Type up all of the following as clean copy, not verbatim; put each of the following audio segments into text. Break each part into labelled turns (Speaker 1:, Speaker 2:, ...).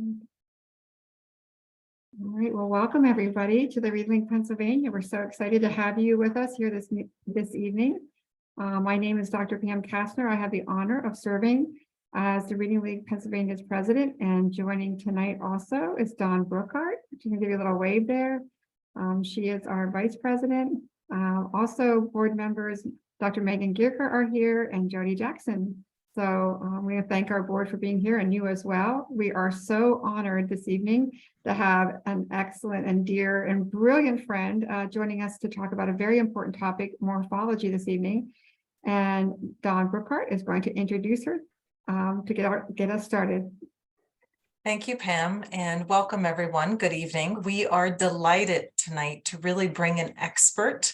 Speaker 1: All right, well, welcome everybody to the ReadLink Pennsylvania. We're so excited to have you with us here this evening. My name is Dr. Pam Kastner. I have the honor of serving as the Reading League Pennsylvania's president, and joining tonight also is Dawn Brookhart. She can give you a little wave there. She is our vice president. Also, board members Dr. Megan Gierker are here, and Jody Jackson. So we want to thank our board for being here, and you as well. We are so honored this evening to have an excellent and dear and brilliant friend joining us to talk about a very important topic, morphology, this evening. And Dawn Brookhart is going to introduce her to get us started.
Speaker 2: Thank you, Pam, and welcome everyone. Good evening. We are delighted tonight to really bring an expert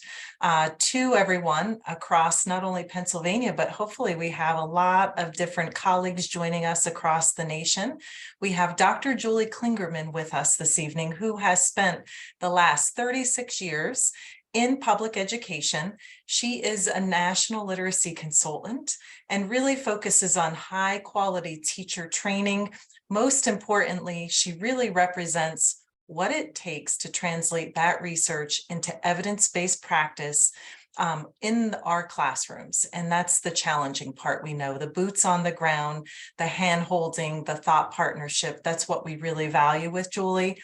Speaker 2: to everyone across not only Pennsylvania, but hopefully we have a lot of different colleagues joining us across the nation. We have Dr. Julie Klingerman with us this evening, who has spent the last 36 years in public education. She is a national literacy consultant and really focuses on high quality teacher training. Most importantly, she really represents what it takes to translate that research into evidence-based practice in our classrooms. And that's the challenging part. We know the boots on the ground, the hand-holding, the thought partnership. That's what we really value with Julie.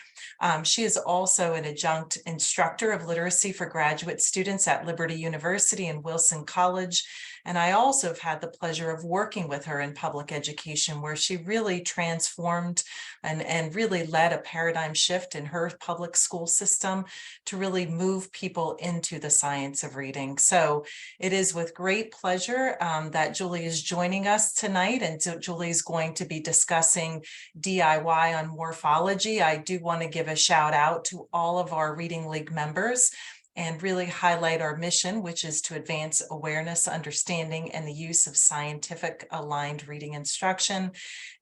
Speaker 2: She is also an adjunct instructor of literacy for graduate students at Liberty University and Wilson College. And I also have had the pleasure of working with her in public education, where she really transformed and really led a paradigm shift in her public school system to really move people into the science of reading. So it is with great pleasure that Julie is joining us tonight, and Julie is going to be discussing DIY on morphology. I do want to give a shout out to all of our Reading League members and really highlight our mission, which is to advance awareness, understanding, and the use of scientific aligned reading instruction.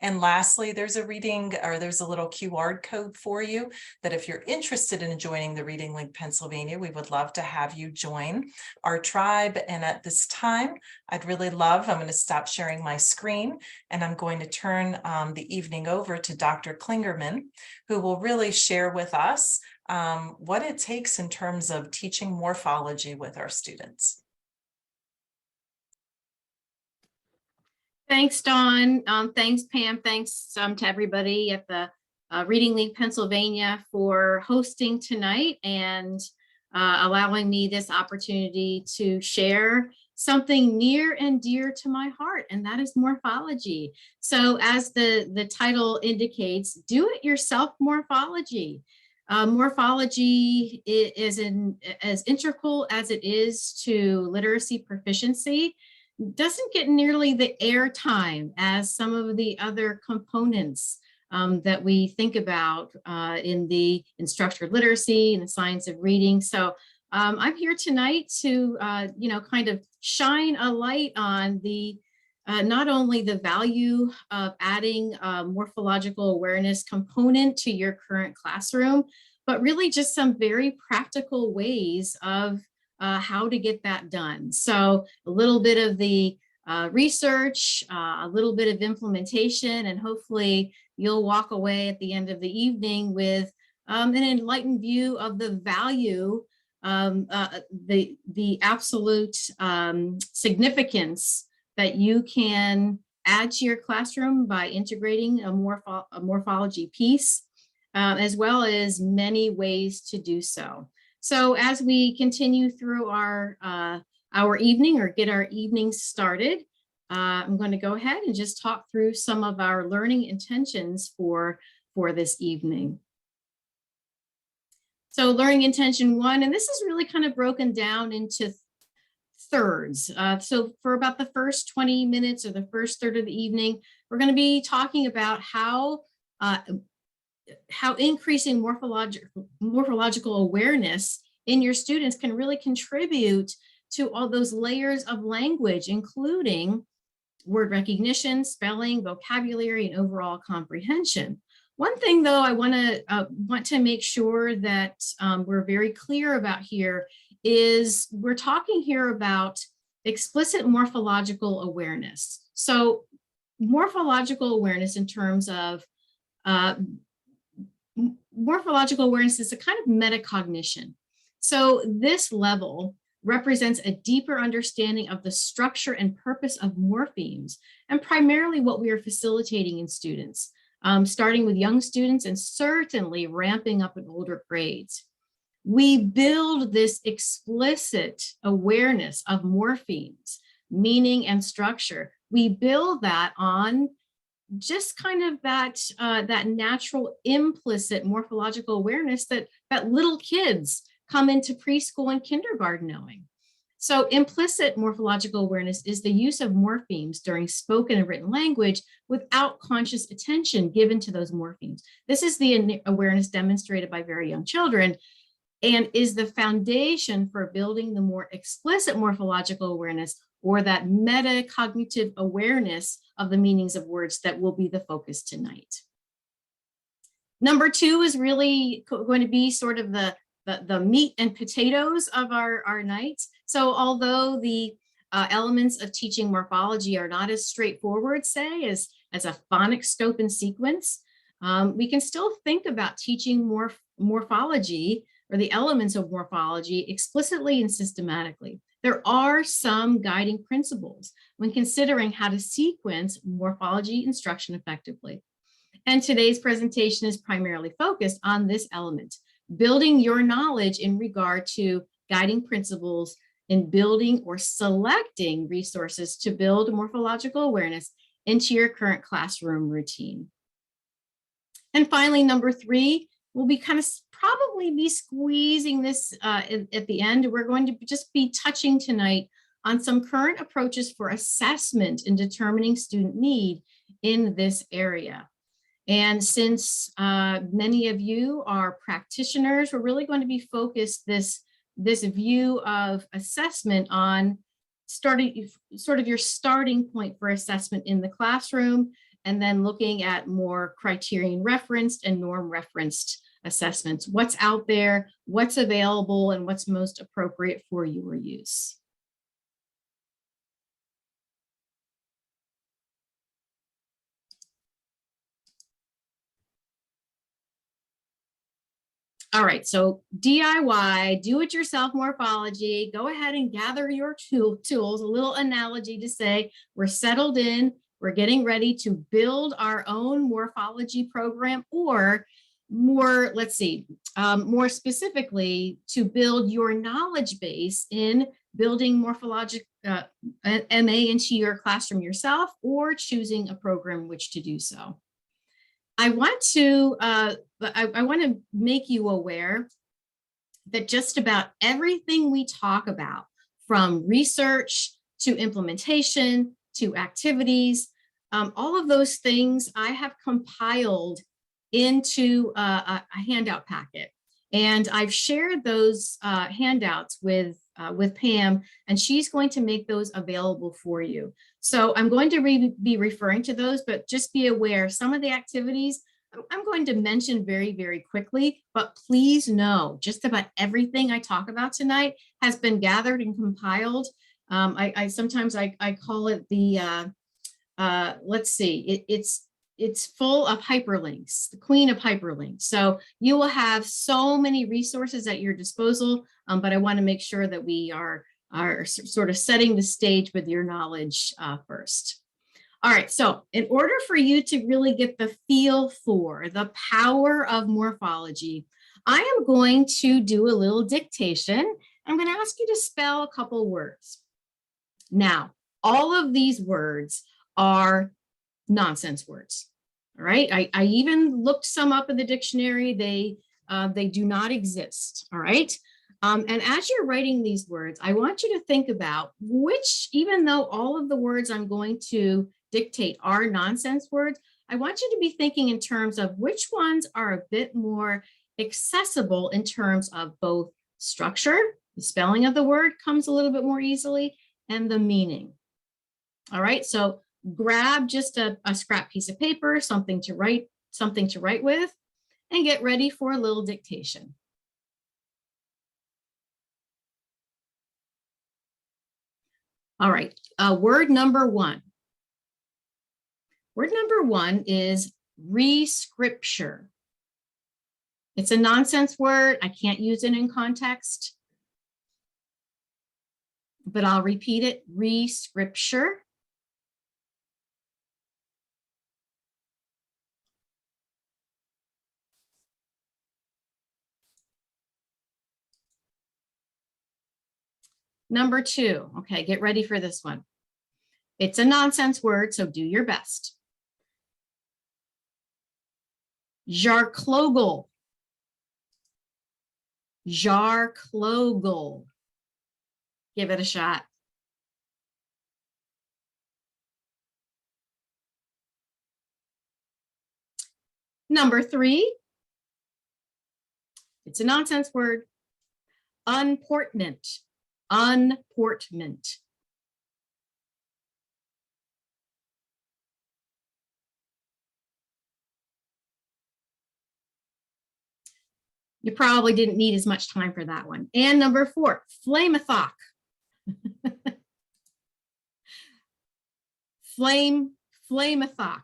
Speaker 2: And lastly, there's a little QR code for you that if you're interested in joining the Reading League Pennsylvania, we would love to have you join our tribe. And at this time, I'm going to stop sharing my screen, and I'm going to turn the evening over to Dr. Klingerman, who will really share with us what it takes in terms of teaching morphology with our students.
Speaker 3: Thanks, Dawn. Thanks, Pam. Thanks to everybody at the Reading League Pennsylvania for hosting tonight and allowing me this opportunity to share something near and dear to my heart, and that is morphology. So as the title indicates, do-it-yourself morphology. Morphology is as integral as it is to literacy proficiency. Doesn't get nearly the airtime as some of the other components that we think about in structured literacy and the science of reading. So I'm here tonight to kind of shine a light on the not only the value of adding a morphological awareness component to your current classroom, but really just some very practical ways of how to get that done. So a little bit of the research, a little bit of implementation, and hopefully you'll walk away at the end of the evening with an enlightened view of the value, the absolute significance that you can add to your classroom by integrating a morphology piece, as well as many ways to do so. So as we continue through our evening, or get our evening started, I'm going to go ahead and just talk through some of our learning intentions for this evening. So learning intention 1, and this is really kind of broken down into thirds. So for about the first 20 minutes or the first third of the evening, we're going to be talking about how increasing morphological awareness in your students can really contribute to all those layers of language, including word recognition, spelling, vocabulary, and overall comprehension. One thing, though, I want to make sure that we're very clear about here is we're talking here about explicit morphological awareness. So morphological awareness in terms of Morphological awareness is a kind of metacognition. So this level represents a deeper understanding of the structure and purpose of morphemes, and primarily what we are facilitating in students, starting with young students and certainly ramping up in older grades. We build this explicit awareness of morphemes, meaning and structure. We build that on just kind of that natural implicit morphological awareness that little kids come into preschool and kindergarten knowing. So implicit morphological awareness is the use of morphemes during spoken and written language without conscious attention given to those morphemes. This is the awareness demonstrated by very young children and is the foundation for building the more explicit morphological awareness, or that metacognitive awareness of the meanings of words, that will be the focus tonight. Number 2 is really going to be sort of the meat and potatoes of our night. So although the elements of teaching morphology are not as straightforward, say, as a phonics scope and sequence, we can still think about teaching morphology, or the elements of morphology, explicitly and systematically. There are some guiding principles when considering how to sequence morphology instruction effectively. And today's presentation is primarily focused on this element, building your knowledge in regard to guiding principles in building or selecting resources to build morphological awareness into your current classroom routine. And finally, number 3, we'll be probably be squeezing this at the end. We're going to just be touching tonight on some current approaches for assessment in determining student need in this area. And since many of you are practitioners, we're really going to be focused this view of assessment on sort of your starting point for assessment in the classroom, and then looking at more criterion referenced and norm referenced assessments. What's out there, what's available, and what's most appropriate for your use. All right, so DIY, do-it-yourself morphology. Go ahead and gather your tools, a little analogy to say we're settled in, we're getting ready to build our own morphology program, or more, more specifically, to build your knowledge base in building morphologic MA into your classroom yourself, or choosing a program which to do so. I want to make you aware that just about everything we talk about, from research to implementation to activities, all of those things I have compiled into a handout packet. And I've shared those handouts with Pam, and she's going to make those available for you. So I'm going to be referring to those, but just be aware, some of the activities I'm going to mention very, very quickly, but please know just about everything I talk about tonight has been gathered and compiled. Sometimes I call it the, it's full of hyperlinks, the queen of hyperlinks. So you will have so many resources at your disposal, but I want to make sure that we are sort of setting the stage with your knowledge first. All right, so in order for you to really get the feel for the power of morphology, I am going to do a little dictation. I'm going to ask you to spell a couple words. Now, all of these words are nonsense words. All right, I even looked some up in the dictionary. They do not exist. All right. And as you're writing these words, I want you to think about which, even though all of the words I'm going to dictate are nonsense words, I want you to be thinking in terms of which ones are a bit more accessible in terms of both structure, the spelling of the word comes a little bit more easily, and the meaning. All right, so grab just a scrap piece of paper, something to write with, and get ready for a little dictation. All right, word number 1. Word number 1 is Rescripture. It's a nonsense word. I can't use it in context, but I'll repeat it. Rescripture. Number 2, okay, get ready for this one. It's a nonsense word, so do your best. Jarclogal. Jarclogal. Give it a shot. Number 3, it's a nonsense word. Unportment. Unportment. You probably didn't need as much time for that one. And number 4, flamethoc. Flamethoc.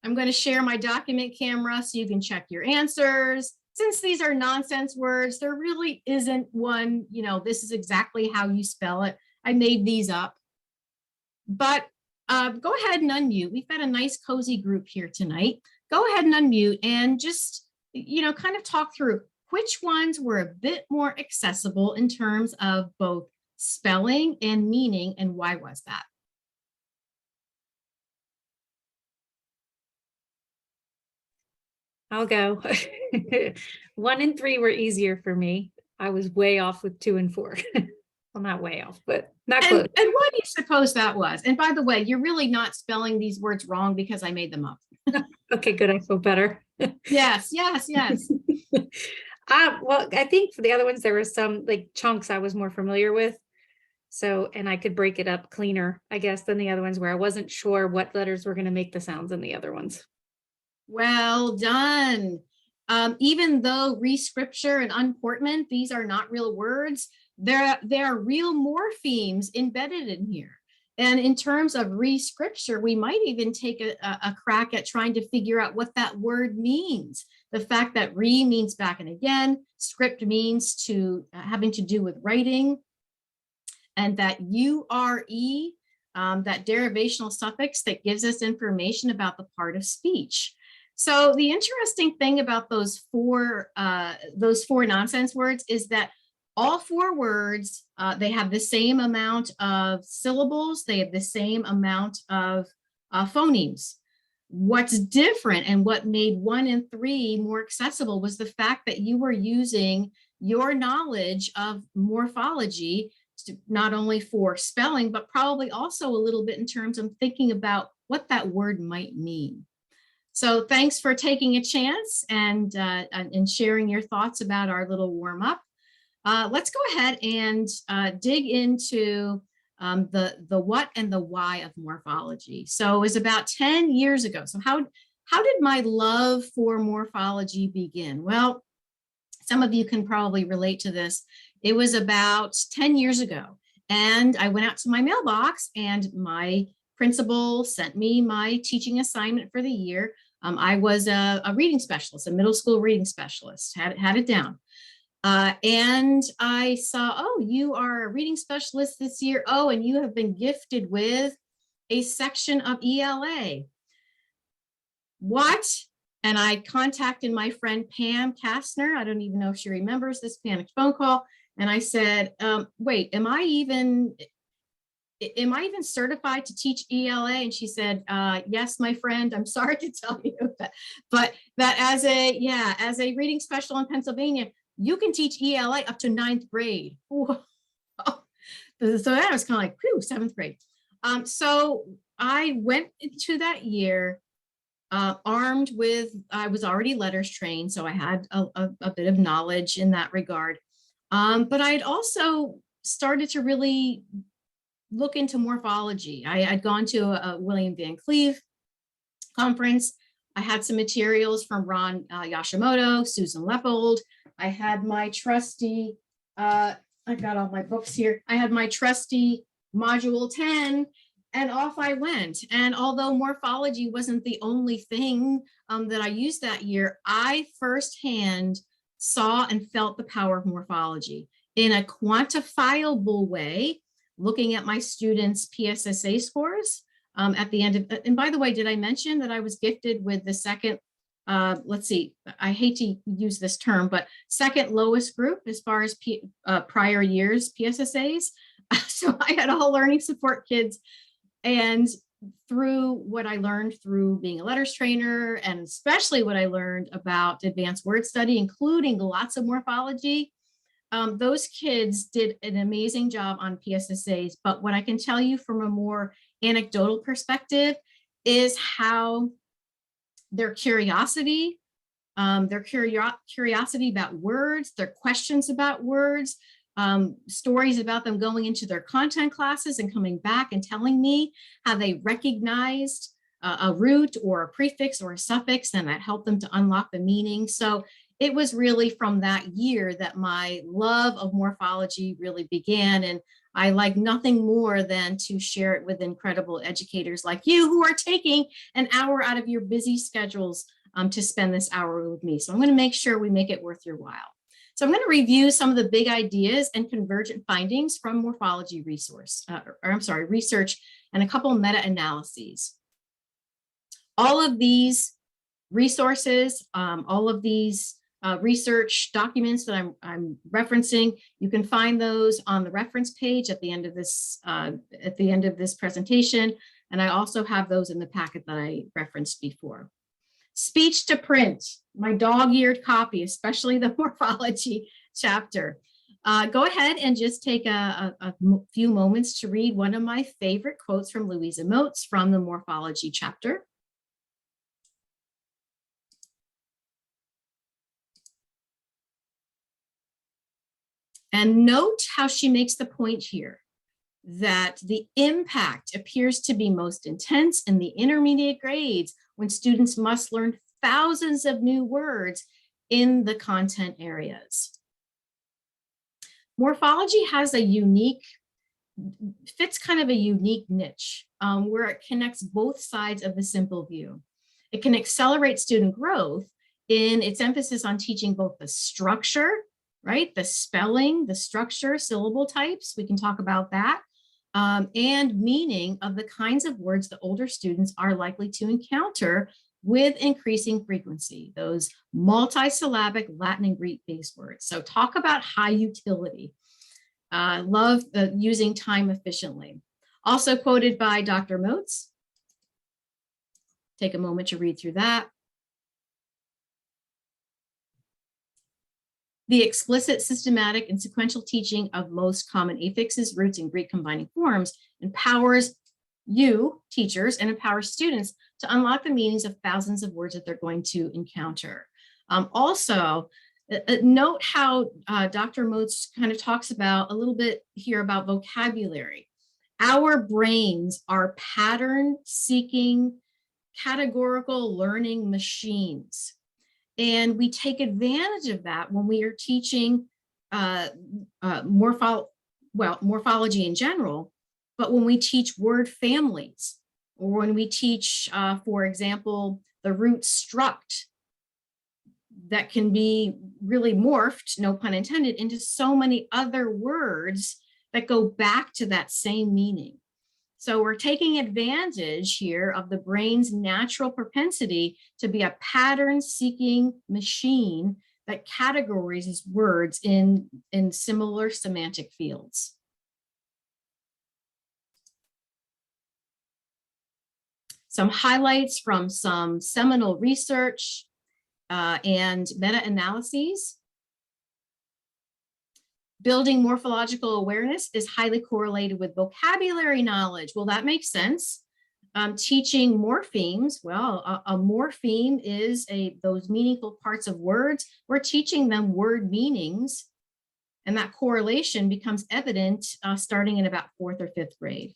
Speaker 3: I'm going to share my document camera so you can check your answers. Since these are nonsense words, there really isn't one, this is exactly how you spell it. I made these up. But go ahead and unmute. We've got a nice cozy group here tonight. Go ahead and unmute and just, kind of talk through which ones were a bit more accessible in terms of both spelling and meaning, and why was that?
Speaker 4: I'll go. 1 and 3 were easier for me. I was way off with 2 and 4. Well, not way off, but not close.
Speaker 3: And what do you suppose that was? And by the way, you're really not spelling these words wrong because I made them up.
Speaker 4: Okay, good. I feel better.
Speaker 3: Yes.
Speaker 4: Well, I think for the other ones, there were some like chunks I was more familiar with. So, and I could break it up cleaner, I guess, than the other ones where I wasn't sure what letters were going to make the sounds in the other ones.
Speaker 3: Well done. Even though rescripture and unportment, these are not real words, there are real morphemes embedded in here. And in terms of rescripture, we might even take a crack at trying to figure out what that word means. The fact that re means back and again, script means to having to do with writing, and that ure, that derivational suffix that gives us information about the part of speech. So the interesting thing about those four nonsense words is that all 4 words, they have the same amount of syllables. They have the same amount of phonemes. What's different and what made 1 and 3 more accessible was the fact that you were using your knowledge of morphology not only for spelling, but probably also a little bit in terms of thinking about what that word might mean. So thanks for taking a chance and sharing your thoughts about our little warm up. Let's go ahead and dig into the what and the why of morphology. So it was about 10 years ago. So how did my love for morphology begin? Well, some of you can probably relate to this. It was about 10 years ago, and I went out to my mailbox and my principal sent me my teaching assignment for the year. I was a reading specialist, a middle school reading specialist, had it down. And I saw, oh, you are a reading specialist this year. Oh, and you have been gifted with a section of ELA. What? And I contacted my friend Pam Kastner. I don't even know if she remembers this panicked phone call. And I said, wait, am I even certified to teach ELA? And she said, yes, my friend, I'm sorry to tell you that, but that as a reading special in Pennsylvania, you can teach ELA up to 9th grade. So that was kind of like, whew, 7th grade. So I went into that year armed with, I was already letters trained, so I had a bit of knowledge in that regard. But I had also started to really look into morphology. I'd gone to a William Van Cleve conference. I had some materials from Ron Yashimoto, Susan Leppold. I had my trusty, I've got all my books here. I had my trusty module 10, And off I went. And although morphology wasn't the only thing that I used that year, I firsthand saw and felt the power of morphology in a quantifiable way, looking at my students' PSSA scores at the end of, and by the way, did I mention that I was gifted with the second, let's see, I hate to use this term, but second lowest group as far as prior years PSSAs. So I had all learning support kids. And through what I learned through being a letters trainer, and especially what I learned about advanced word study, including lots of morphology, those kids did an amazing job on PSSAs. But what I can tell you from a more anecdotal perspective is how their curiosity about words, their questions about words, stories about them going into their content classes and coming back and telling me how they recognized a root or a prefix or a suffix, and that helped them to unlock the meaning. So it was really from that year that my love of morphology really began. And I like nothing more than to share it with incredible educators like you who are taking an hour out of your busy schedules to spend this hour with me. So I'm going to make sure we make it worth your while. So I'm going to review some of the big ideas and convergent findings from morphology research and a couple of meta-analyses. All of these resources, all of these research documents that I'm referencing, you can find those on the reference page at the end of this presentation, and I also have those in the packet that I referenced before. Speech to print, my dog-eared copy, especially the morphology chapter. Go ahead and just take a few moments to read one of my favorite quotes from Louisa Moats from the morphology chapter. And note how she makes the point here that the impact appears to be most intense in the intermediate grades when students must learn thousands of new words in the content areas. Morphology has fits kind of a unique niche where it connects both sides of the simple view. It can accelerate student growth in its emphasis on teaching both the structure, right? The spelling, the structure, syllable types, we can talk about that, and meaning of the kinds of words that older students are likely to encounter with increasing frequency, those multisyllabic Latin and Greek-based words. So talk about high utility. Love using time efficiently. Also quoted by Dr. Moats. Take a moment to read through that. The explicit, systematic, and sequential teaching of most common affixes, roots, and Greek combining forms empowers you, teachers, and empowers students to unlock the meanings of thousands of words that they're going to encounter. Also, note how Dr. Moats kind of talks about a little bit here about vocabulary. Our brains are pattern-seeking, categorical learning machines. And we take advantage of that when we are teaching morphology in general, but when we teach word families, or when we teach, for example, the root struct, that can be really morphed, no pun intended, into so many other words that go back to that same meaning. So we're taking advantage here of the brain's natural propensity to be a pattern-seeking machine that categorizes words in similar semantic fields. Some highlights from some seminal research and meta-analyses. Building morphological awareness is highly correlated with vocabulary knowledge. Well, that makes sense. Teaching morphemes, well, a morpheme is those meaningful parts of words. We're teaching them word meanings, and that correlation becomes evident starting in about 4th or 5th grade.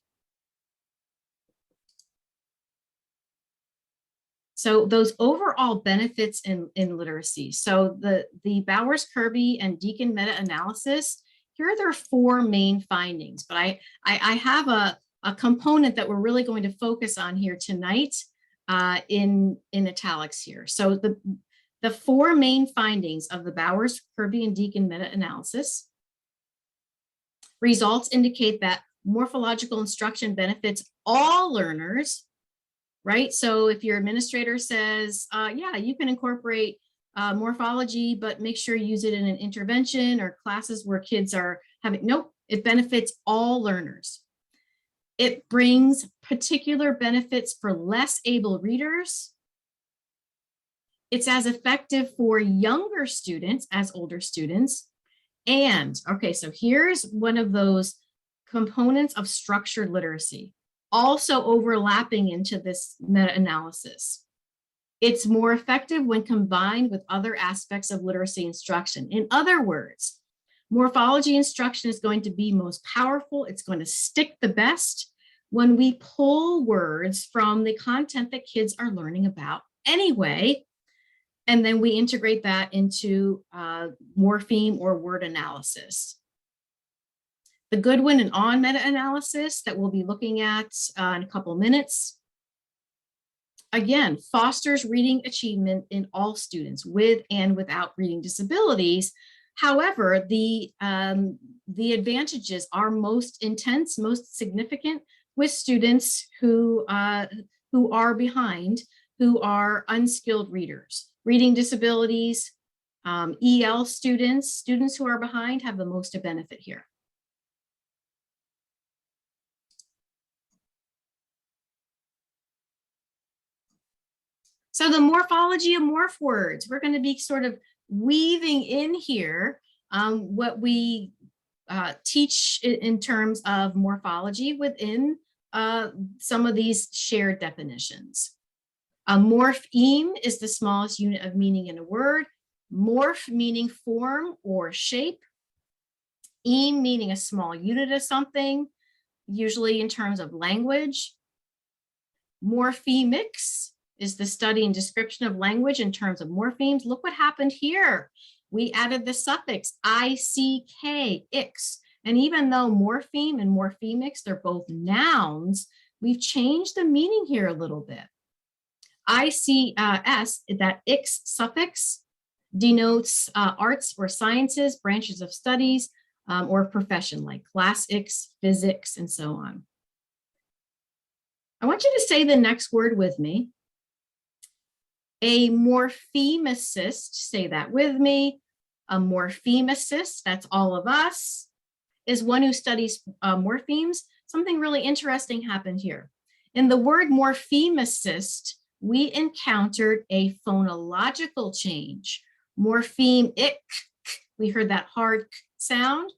Speaker 3: So those overall benefits in literacy. So the Bowers, Kirby, and Deacon meta-analysis, here are their 4 main findings, but I have a a component that we're really going to focus on here tonight in italics here. So the four main findings of the Bowers, Kirby, and Deacon meta-analysis. Results indicate that morphological instruction benefits all learners, right? So if your administrator says, yeah, you can incorporate morphology, but make sure you use it in an intervention or classes where kids are having, nope, it benefits all learners. It brings particular benefits for less able readers. It's as effective for younger students as older students. And, okay, so here's one of those components of structured literacy, also overlapping into this meta-analysis. It's more effective when combined with other aspects of literacy instruction. In other words, morphology instruction is going to be most powerful. It's going to stick the best when we pull words from the content that kids are learning about anyway, and then we integrate that into morpheme or word analysis. The Goodwin and On meta-analysis that we'll be looking at in a couple of minutes, again, fosters reading achievement in all students with and without reading disabilities. However, the advantages are most intense, most significant with students who are behind, who are unskilled readers. Reading disabilities, EL students who are behind have the most to benefit here. So the morphology of morph words, we're going to be sort of weaving in here what we teach in terms of morphology within some of these shared definitions. A morpheme is the smallest unit of meaning in a word. Morph meaning form or shape. Eme meaning a small unit of something, usually in terms of language. Morphemics is the study and description of language in terms of morphemes. Look what happened here. We added the suffix ICK, ix. And even though morpheme and morphemics, they're both nouns, we've changed the meaning here a little bit. ICS, that ix suffix, denotes arts or sciences, branches of studies, or profession like classics, physics, and so on. I want you to say the next word with me. A morphemicist, say that with me. A morphemicist, that's all of us, is one who studies morphemes. Something really interesting happened here. In the word morphemicist, we encountered a phonological change. Morpheme ik, we heard that hard k sound.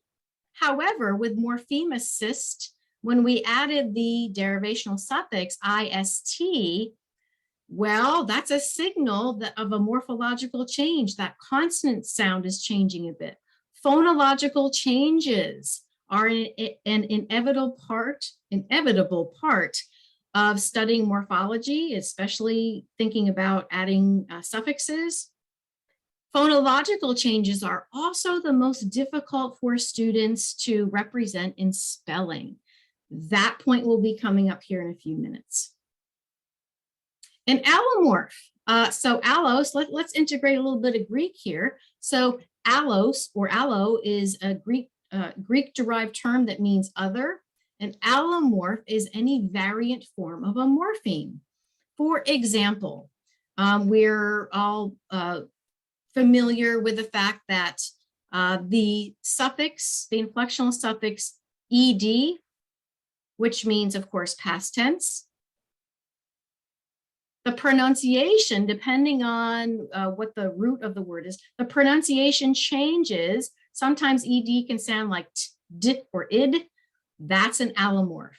Speaker 3: However, with morphemicist, when we added the derivational suffix ist, well, that's a signal of a morphological change. That consonant sound is changing a bit. Phonological changes are an inevitable part of studying morphology, especially thinking about adding suffixes. Phonological changes are also the most difficult for students to represent in spelling. That point will be coming up here in a few minutes. An allomorph. So allos, let's integrate a little bit of Greek here. So allos or allo is a Greek-derived term that means other. An allomorph is any variant form of a morpheme. For example, we're all familiar with the fact that the suffix, the inflectional suffix ed, which means, of course, past tense. The pronunciation, depending on what the root of the word is, the pronunciation changes. Sometimes ed can sound like t, d, or id. That's an allomorph.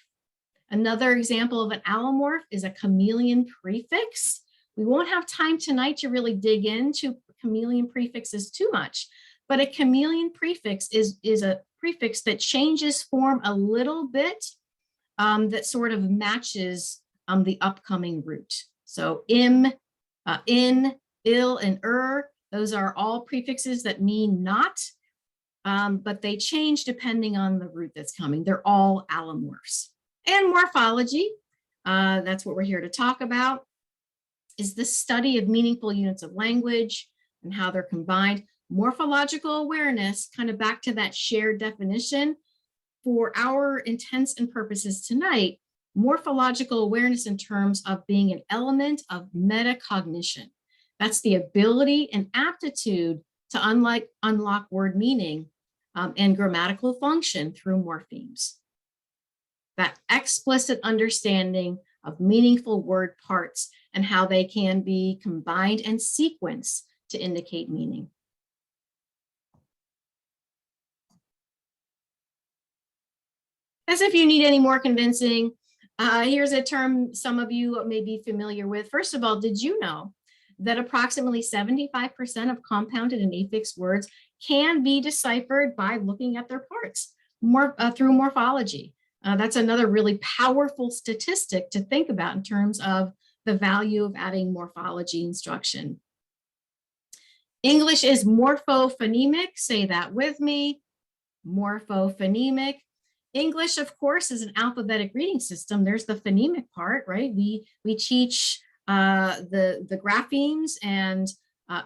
Speaker 3: Another example of an allomorph is a chameleon prefix. We won't have time tonight to really dig into chameleon prefixes too much, but a chameleon prefix is a prefix that changes form a little bit, that sort of matches the upcoming root. So in, il, and those are all prefixes that mean not, but they change depending on the root that's coming. They're all allomorphs. And morphology, that's what we're here to talk about, is the study of meaningful units of language and how they're combined. Morphological awareness, kind of back to that shared definition, for our intents and purposes tonight, morphological awareness in terms of being an element of metacognition. That's the ability and aptitude to unlock word meaning and grammatical function through morphemes. That explicit understanding of meaningful word parts and how they can be combined and sequenced to indicate meaning. As if you need any more convincing, here's a term some of you may be familiar with. First of all, did you know that approximately 75% of compounded and affixed words can be deciphered by looking at their parts through morphology? That's another really powerful statistic to think about in terms of the value of adding morphology instruction. English is morphophonemic. Say that with me. Morphophonemic. English, of course, is an alphabetic reading system. There's the phonemic part, right? We teach the graphemes and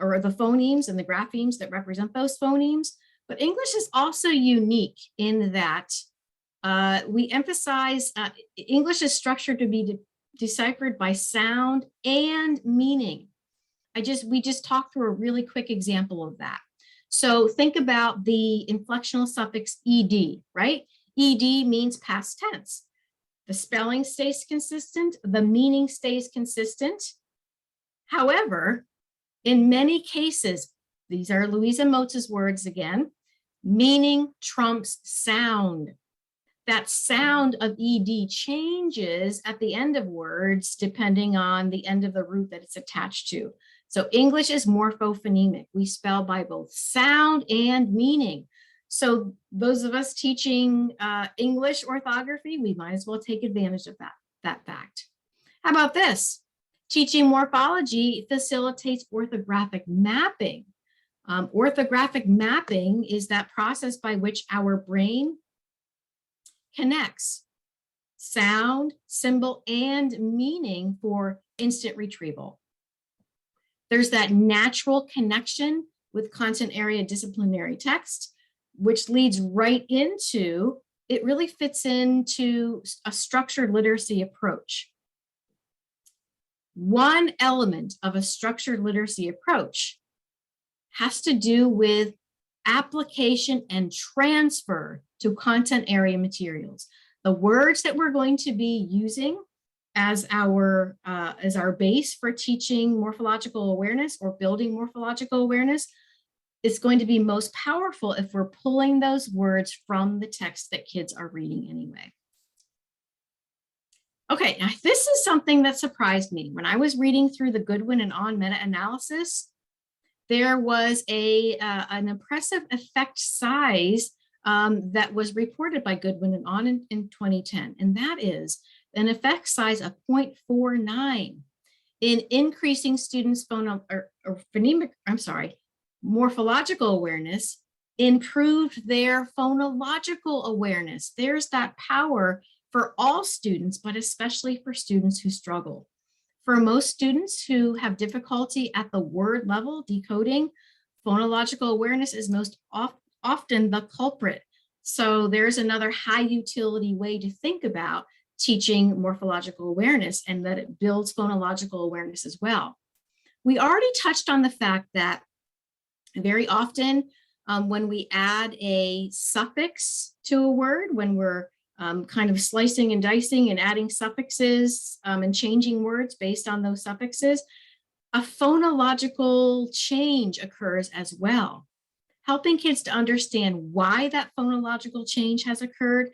Speaker 3: or the phonemes and the graphemes that represent those phonemes. But English is also unique in that we emphasize English is structured to be deciphered by sound and meaning. We just talked through a really quick example of that. So think about the inflectional suffix ed, right? Ed means past tense. The spelling stays consistent, the meaning stays consistent. However, in many cases, these are Louisa Motz's words again, meaning trumps sound. That sound of ed changes at the end of words depending on the end of the root that it's attached to. So English is morphophonemic. We spell by both sound and meaning. So those of us teaching English orthography, we might as well take advantage of that fact. How about this? Teaching morphology facilitates orthographic mapping. Orthographic mapping is that process by which our brain connects sound, symbol, and meaning for instant retrieval. There's that natural connection with content area disciplinary text, which leads right into, it really fits into a structured literacy approach. One element of a structured literacy approach has to do with application and transfer to content area materials. The words that we're going to be using as our base for teaching morphological awareness or building morphological awareness is going to be most powerful if we're pulling those words from the text that kids are reading anyway. Okay, now this is something that surprised me. When I was reading through the Goodwin and On meta-analysis, there was an impressive effect size that was reported by Goodwin and On in 2010, and that is an effect size of 0.49 in increasing students' morphological awareness, improved their phonological awareness. There's that power for all students, but especially for students who struggle. For most students who have difficulty at the word level decoding, phonological awareness is most often the culprit. So there's another high utility way to think about teaching morphological awareness, and that it builds phonological awareness as well. We already touched on the fact that very often when we add a suffix to a word, when we're kind of slicing and dicing and adding suffixes and changing words based on those suffixes, a phonological change occurs as well, helping kids to understand why that phonological change has occurred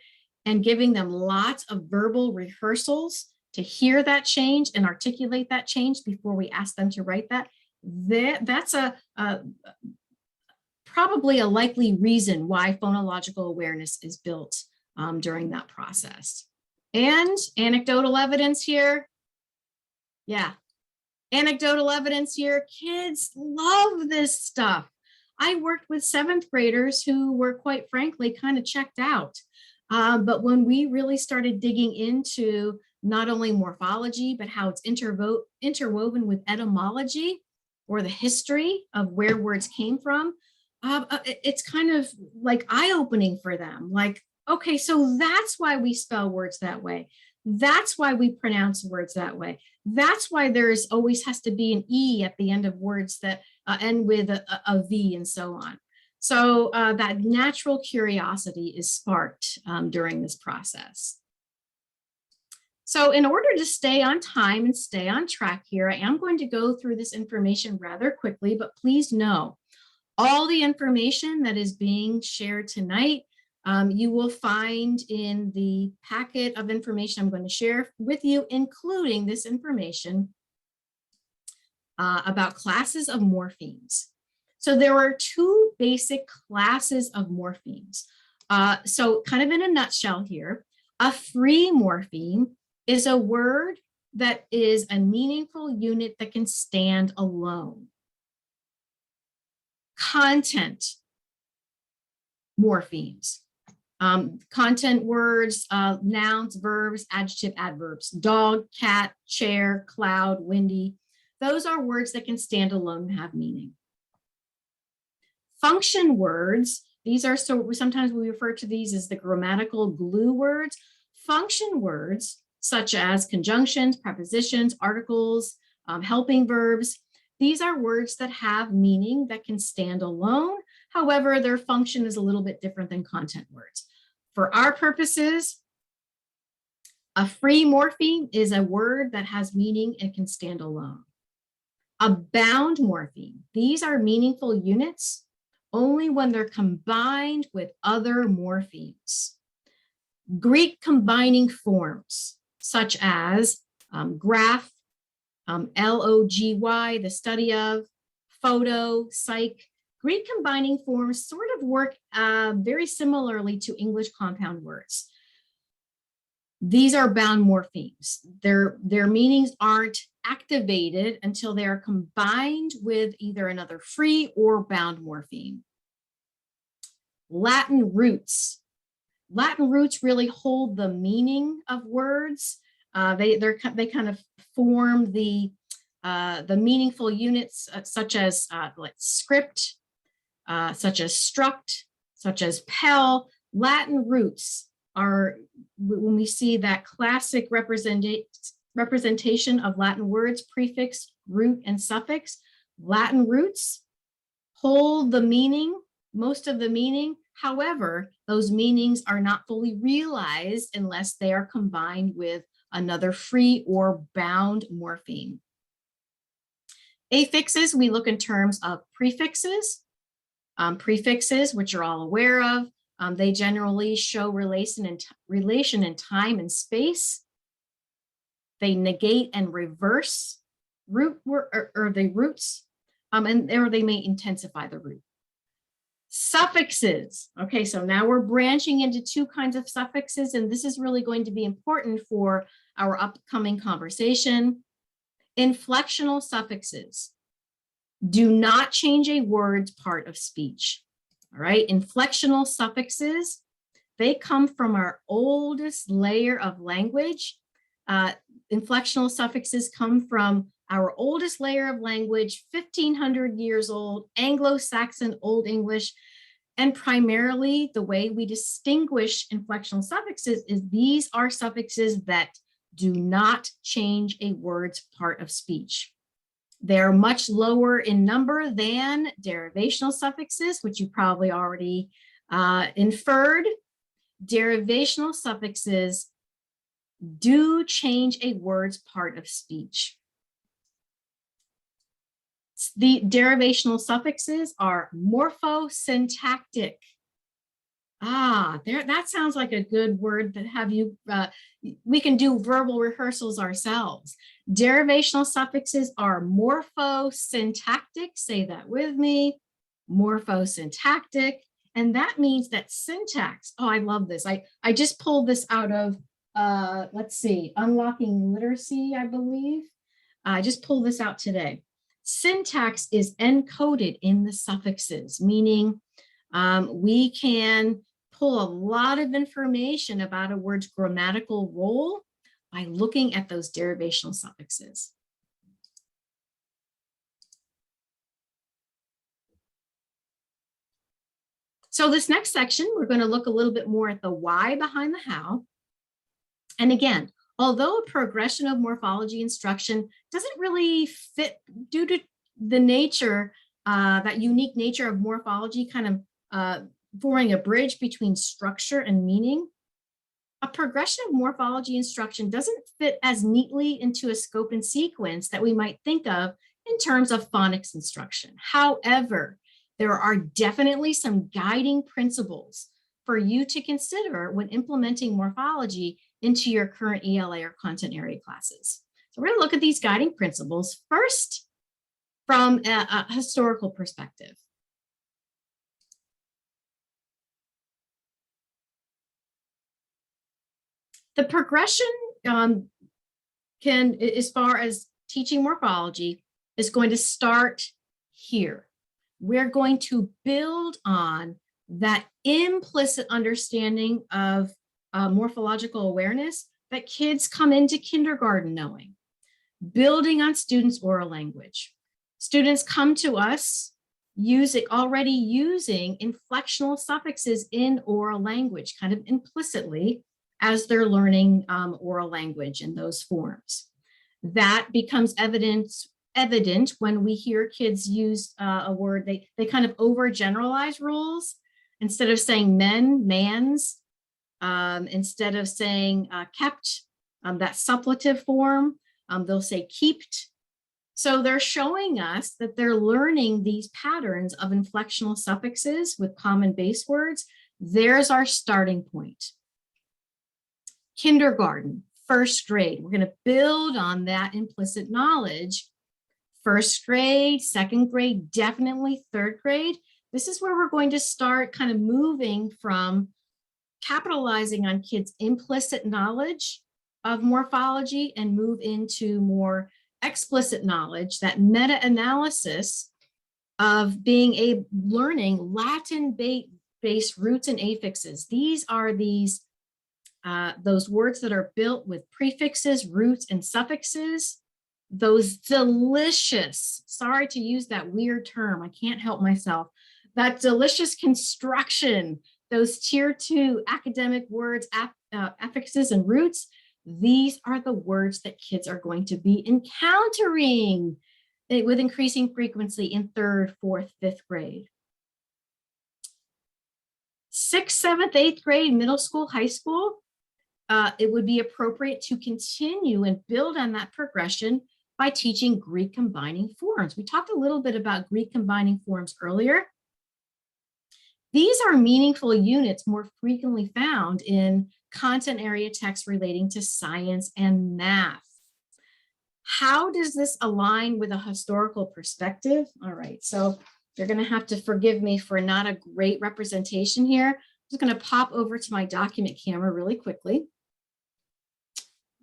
Speaker 3: and giving them lots of verbal rehearsals to hear that change and articulate that change before we ask them to write that. That's probably a likely reason why phonological awareness is built during that process. And anecdotal evidence here. Yeah, anecdotal evidence here. Kids love this stuff. I worked with 7th graders who were, quite frankly, kind of checked out. But when we really started digging into not only morphology, but how it's interwoven with etymology or the history of where words came from, it's kind of like eye-opening for them. Like, okay, so that's why we spell words that way. That's why we pronounce words that way. That's why there's always has to be an E at the end of words that end with a V and so on. So that natural curiosity is sparked during this process. So in order to stay on time and stay on track here, I am going to go through this information rather quickly, but please know all the information that is being shared tonight, you will find in the packet of information I'm going to share with you, including this information about classes of morphemes. So there are two basic classes of morphemes. So kind of in a nutshell here, a free morpheme is a word that is a meaningful unit that can stand alone. Content morphemes, content words, nouns, verbs, adjective, adverbs, dog, cat, chair, cloud, windy. Those are words that can stand alone and have meaning. Function words, these are, so sometimes we refer to these as the grammatical glue words. Function words, such as conjunctions, prepositions, articles, helping verbs, these are words that have meaning that can stand alone. However, their function is a little bit different than content words. For our purposes, a free morpheme is a word that has meaning and can stand alone. A bound morpheme, these are meaningful units only when they're combined with other morphemes. Greek combining forms, such as graph, L-O-G-Y, the study of, photo, psych. Greek combining forms sort of work very similarly to English compound words. These are bound morphemes. Their meanings aren't activated until they are combined with either another free or bound morpheme. Latin roots. Latin roots really hold the meaning of words. They kind of form the meaningful units such as like script, such as struct, such as pel. Latin roots are, when we see that classic representation of Latin words, prefix, root, and suffix, Latin roots hold the meaning, most of the meaning. However, those meanings are not fully realized unless they are combined with another free or bound morpheme. Affixes, we look in terms of prefixes. Prefixes, which you're all aware of, they generally show relation in time and space. They negate and reverse root or the roots, or they may intensify the root. Suffixes. Okay, so now we're branching into two kinds of suffixes, and this is really going to be important for our upcoming conversation. Inflectional suffixes do not change a word's part of speech. All right, inflectional suffixes, they come from our oldest layer of language. Inflectional suffixes come from our oldest layer of language, 1,500 years old, Anglo-Saxon Old English. And primarily the way we distinguish inflectional suffixes is these are suffixes that do not change a word's part of speech. They're much lower in number than derivational suffixes, which you probably already inferred. Derivational suffixes do change a word's part of speech. The derivational suffixes are morphosyntactic. That sounds like a good word that have you, we can do verbal rehearsals ourselves. Derivational suffixes are morphosyntactic, say that with me, morphosyntactic, and that means that syntax, oh, I love this. I just pulled this out of, let's see, Unlocking Literacy, I believe. I just pulled this out today. Syntax is encoded in the suffixes, meaning we can pull a lot of information about a word's grammatical role by looking at those derivational suffixes. So this next section, we're going to look a little bit more at the why behind the how. And again, although a progression of morphology instruction doesn't really fit due to the nature, that unique nature of morphology kind of forming a bridge between structure and meaning, a progression of morphology instruction doesn't fit as neatly into a scope and sequence that we might think of in terms of phonics instruction. However, there are definitely some guiding principles for you to consider when implementing morphology into your current ELA or content area classes. So we're going to look at these guiding principles first from a historical perspective. The progression as far as teaching morphology, is going to start here. We're going to build on that implicit understanding of morphological awareness that kids come into kindergarten knowing, building on students' oral language. Students come to us already using inflectional suffixes in oral language, kind of implicitly, as they're learning oral language in those forms. That becomes evident when we hear kids use a word, they kind of overgeneralize rules. Instead of saying men, mans, instead of saying kept, that suppletive form, they'll say keeped. So they're showing us that they're learning these patterns of inflectional suffixes with common base words. There's our starting point. Kindergarten, first grade, we're going to build on that implicit knowledge. First grade, second grade, definitely third grade. This is where we're going to start kind of moving from capitalizing on kids' implicit knowledge of morphology and move into more explicit knowledge, that meta-analysis of learning Latin-based roots and affixes. These are those words that are built with prefixes, roots, and suffixes. Those delicious, sorry to use that weird term, I can't help myself, that delicious construction, those tier 2 academic words, affixes, and roots. These are the words that kids are going to be encountering with increasing frequency in 3rd, 4th, 5th grade. 6th, 7th, 8th grade, middle school, high school, it would be appropriate to continue and build on that progression by teaching Greek combining forms. We talked a little bit about Greek combining forms earlier. These are meaningful units more frequently found in content area texts relating to science and math. How does this align with a historical perspective? All right, so you're going to have to forgive me for not a great representation here. I'm just going to pop over to my document camera really quickly.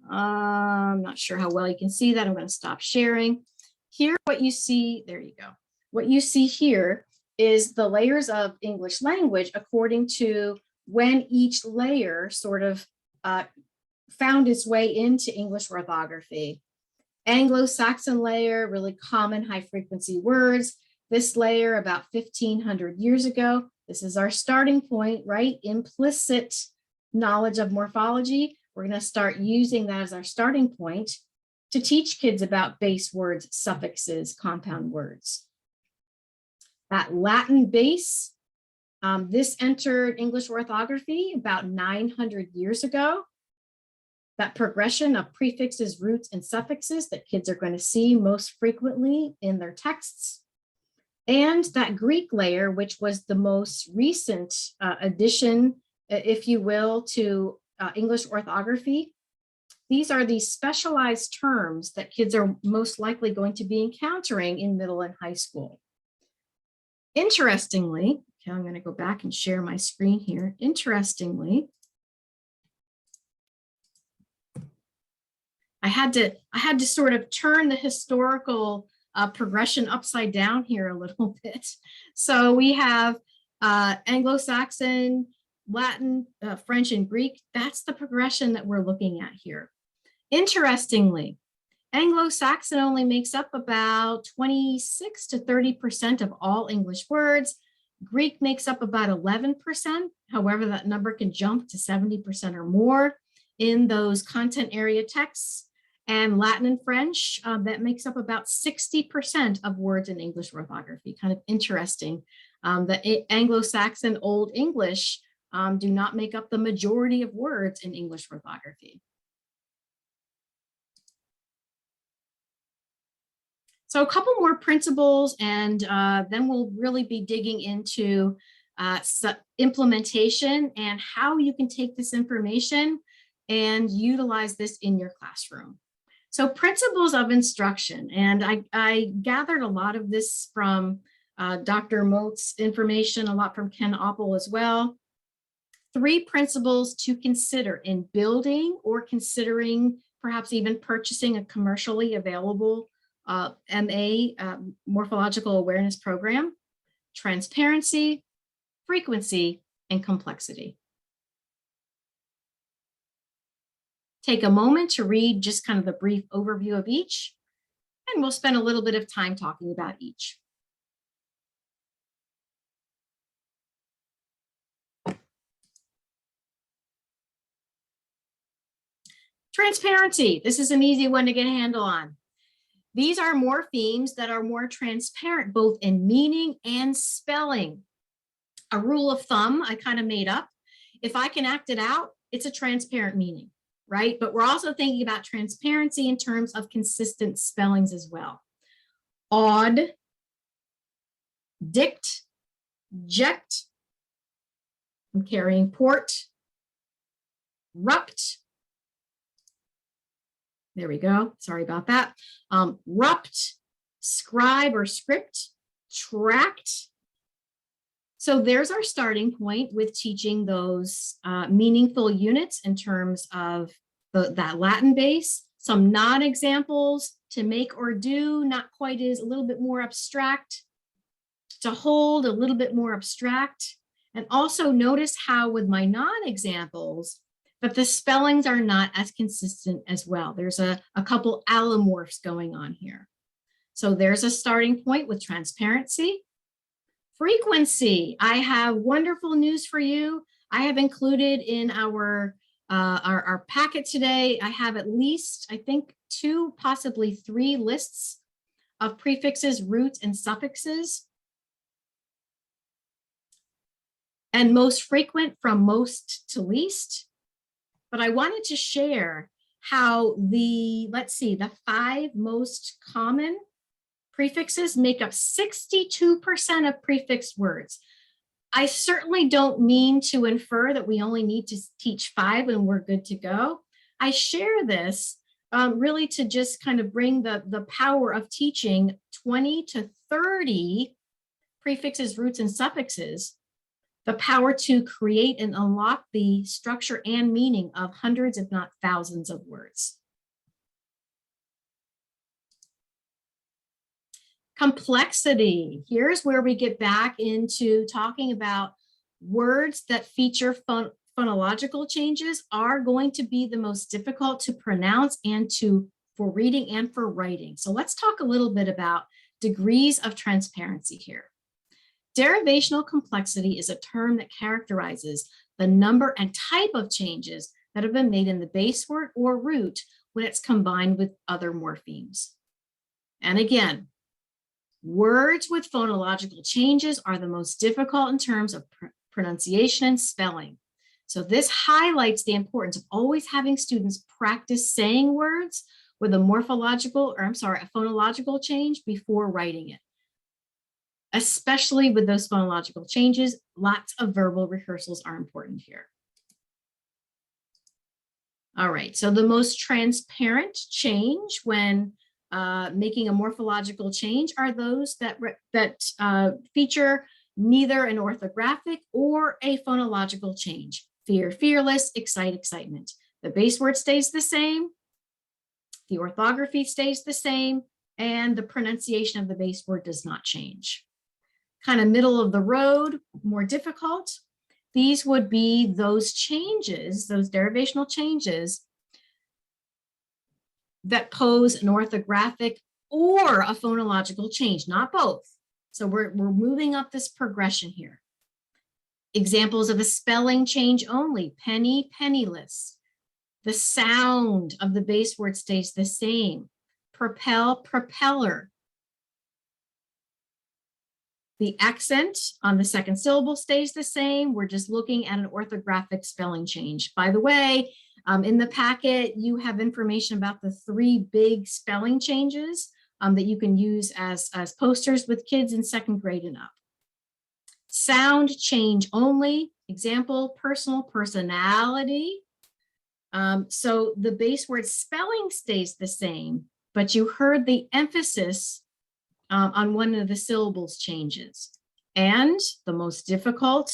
Speaker 3: I'm not sure how well you can see that. I'm going to stop sharing. Here, what you see, there you go. What you see here is the layers of English language according to when each layer sort of found its way into English orthography. Anglo-Saxon layer, really common high frequency words. This layer about 1500 years ago. This is our starting point, right? Implicit knowledge of morphology. We're going to start using that as our starting point to teach kids about base words, suffixes, compound words. That Latin base, this entered English orthography about 900 years ago. That progression of prefixes, roots, and suffixes that kids are going to see most frequently in their texts. And that Greek layer, which was the most recent addition, if you will, to English orthography. These are the specialized terms that kids are most likely going to be encountering in middle and high school. Interestingly, okay, I'm going to go back and share my screen here. Interestingly, I had to sort of turn the historical progression upside down here a little bit. So we have Anglo-Saxon, Latin, French, and Greek, that's the progression that we're looking at here. Interestingly, Anglo-Saxon only makes up about 26 to 30% of all English words. Greek makes up about 11%. However, that number can jump to 70% or more in those content area texts. And Latin and French, that makes up about 60% of words in English orthography. Kind of interesting. The Anglo-Saxon Old English do not make up the majority of words in English orthography. So a couple more principles, and then we'll really be digging into implementation and how you can take this information and utilize this in your classroom. So principles of instruction, and I gathered a lot of this from Dr. Moat's information, a lot from Ken Oppel as well. 3 principles to consider in building or considering perhaps even purchasing a commercially available MA morphological awareness program: transparency, frequency, and complexity. Take a moment to read just kind of a brief overview of each, and we'll spend a little bit of time talking about each. Transparency. This is an easy one to get a handle on. These are morphemes that are more transparent, both in meaning and spelling. A rule of thumb I kind of made up: if I can act it out, it's a transparent meaning, right? But we're also thinking about transparency in terms of consistent spellings as well. Odd, dict, ject, I'm carrying port, rupt. There we go. Sorry about that. Rupt, scribe or script, tract. So there's our starting point with teaching those meaningful units in terms of that Latin base. Some non-examples: to make or do, not quite, is a little bit more abstract. To hold, a little bit more abstract. And also notice how with my non-examples, but the spellings are not as consistent as well. There's a couple allomorphs going on here. So there's a starting point with transparency. Frequency. I have wonderful news for you. I have included in our packet today, I have at least, I think, 2, possibly 3 lists of prefixes, roots, and suffixes. And most frequent from most to least. But I wanted to share how the 5 most common prefixes make up 62% of prefixed words. I certainly don't mean to infer that we only need to teach 5 and we're good to go. I share this really to just kind of bring the power of teaching 20 to 30 prefixes, roots, and suffixes, the power to create and unlock the structure and meaning of hundreds, if not thousands, of words. Complexity. Here's where we get back into talking about words that feature phonological changes are going to be the most difficult to pronounce and for reading and for writing. So let's talk a little bit about degrees of transparency here. Derivational complexity is a term that characterizes the number and type of changes that have been made in the base word or root when it's combined with other morphemes. And again, words with phonological changes are the most difficult in terms of pronunciation and spelling. So this highlights the importance of always having students practice saying words with a phonological change before writing it. Especially with those phonological changes, lots of verbal rehearsals are important here. All right, so the most transparent change when making a morphological change are those that feature neither an orthographic or a phonological change. Fear, fearless, excite, excitement. The base word stays the same, the orthography stays the same, and the pronunciation of the base word does not change. Kind of middle of the road, more difficult. these would be those changes, those derivational changes that pose an orthographic or a phonological change, not both. So we're moving up this progression here. Examples of a spelling change only: penny, penniless. The sound of the base word stays the same. Propel, propeller. The accent on the second syllable stays the same. We're just looking at an orthographic spelling change. By the way, in the packet, you have information about the 3 big spelling changes that you can use as posters with kids in 2nd grade and up. Sound change only. Example: personal, personality. So the base word spelling stays the same, but you heard the emphasis on one of the syllables changes. And the most difficult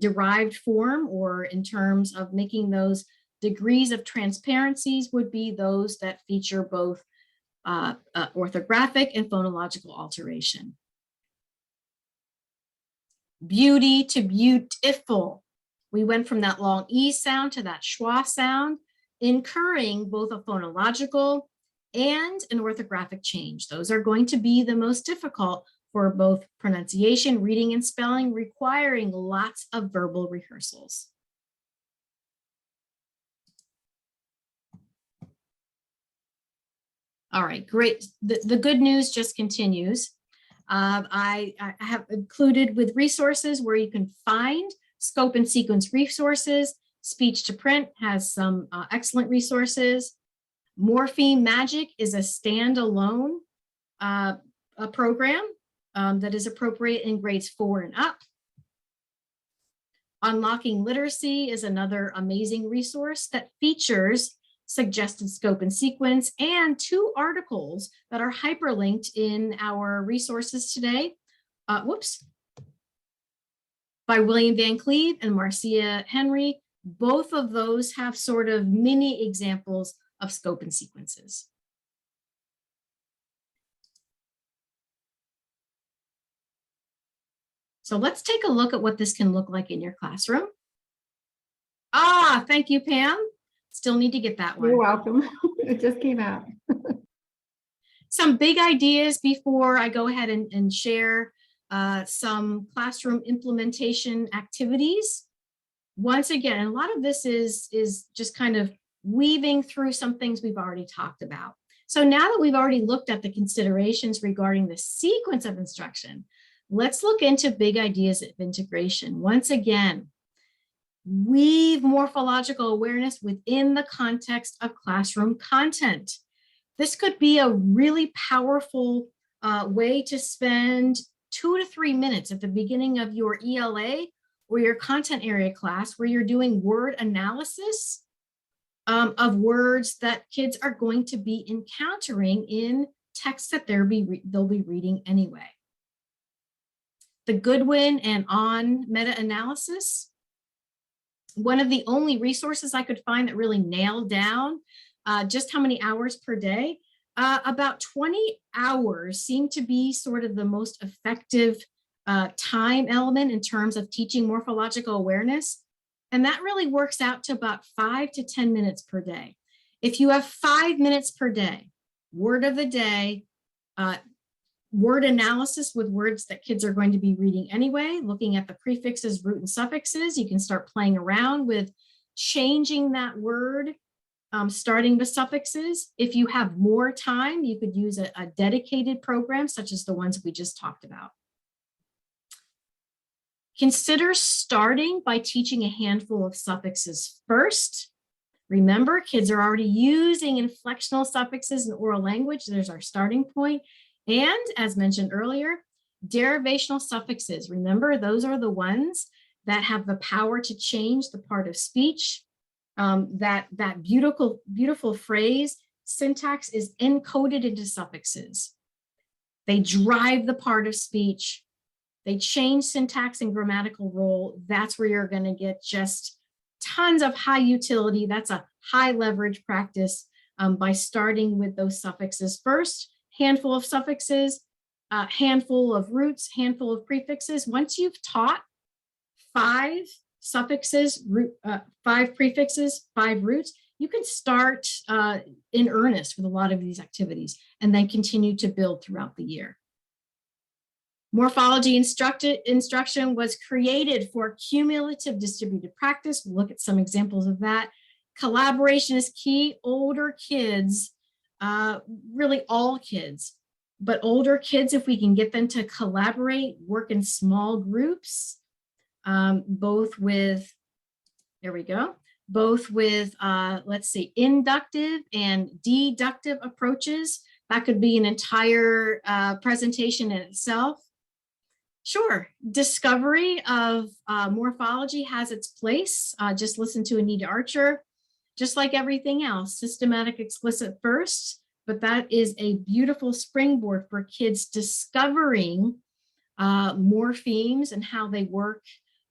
Speaker 3: derived form, or in terms of making those degrees of transparencies, would be those that feature both orthographic and phonological alteration. Beauty to beautiful. We went from that long E sound to that schwa sound, incurring both a phonological and an orthographic change. Those are going to be the most difficult for both pronunciation, reading, and spelling, requiring lots of verbal rehearsals. All right, great. The good news just continues. I have included with resources where you can find scope and sequence resources. Speech to Print has some excellent resources. Morpheme Magic is a standalone a program that is appropriate in grades 4 and up. Unlocking Literacy is another amazing resource that features suggested scope and sequence and 2 articles that are hyperlinked in our resources today. By William Van Cleve and Marcia Henry. Both of those have sort of mini examples of scope and sequences. So let's take a look at what this can look like in your classroom. Ah, thank you, Pam. Still need to get that one.
Speaker 1: You're welcome. It just came out.
Speaker 3: Some big ideas before I go ahead and share some classroom implementation activities. Once again, a lot of this is just kind of weaving through some things we've already talked about. So now that we've already looked at the considerations regarding the sequence of instruction, let's look into big ideas of integration. Once again, weave morphological awareness within the context of classroom content. This could be a really powerful way to spend 2 to 3 minutes at the beginning of your ELA or your content area class where you're doing word analysis of words that kids are going to be encountering in texts that they'll be reading anyway. The Goodwin and On meta-analysis, one of the only resources I could find that really nailed down just how many hours per day. About 20 hours seem to be sort of the most effective time element in terms of teaching morphological awareness. And that really works out to about 5 to 10 minutes per day. If you have 5 minutes per day, word of the day, word analysis with words that kids are going to be reading anyway, looking at the prefixes, root, and suffixes, you can start playing around with changing that word, starting with suffixes. If you have more time, you could use a dedicated program such as the ones we just talked about. Consider starting by teaching a handful of suffixes first. Remember, kids are already using inflectional suffixes in oral language. There's our starting point. And as mentioned earlier, derivational suffixes. Remember, those are the ones that have the power to change the part of speech. That beautiful phrase, syntax is encoded into suffixes. They drive the part of speech. They change syntax and grammatical role. That's where you're going to get just tons of high utility. That's a high leverage practice by starting with those suffixes first. Handful of suffixes, handful of roots, handful of prefixes. Once you've taught 5 suffixes, 5 prefixes, 5 roots, you can start in earnest with a lot of these activities and then continue to build throughout the year. Morphology instruction was created for cumulative distributed practice. We'll look at some examples of that. Collaboration is key. Older kids, really all kids, but older kids, if we can get them to collaborate, work in small groups, both with, there we go, both with, let's see, inductive and deductive approaches. That could be an entire presentation in itself. Sure, discovery of morphology has its place. Just listen to Anita Archer. Just like everything else, systematic explicit first, but that is a beautiful springboard for kids discovering morphemes and how they work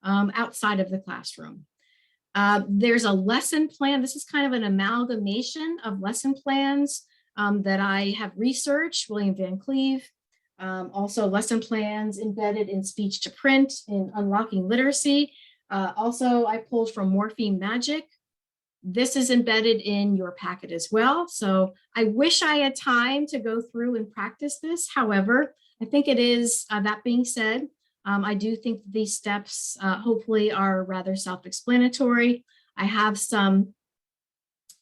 Speaker 3: outside of the classroom. There's a lesson plan. This is kind of an amalgamation of lesson plans that I have researched, William Van Cleve. Also lesson plans embedded in speech to print in Unlocking Literacy. Also, I pulled from Morpheme Magic. This is embedded in your packet as well. So I wish I had time to go through and practice this. However, I think it is, that being said, I do think these steps hopefully are rather self-explanatory. I have some,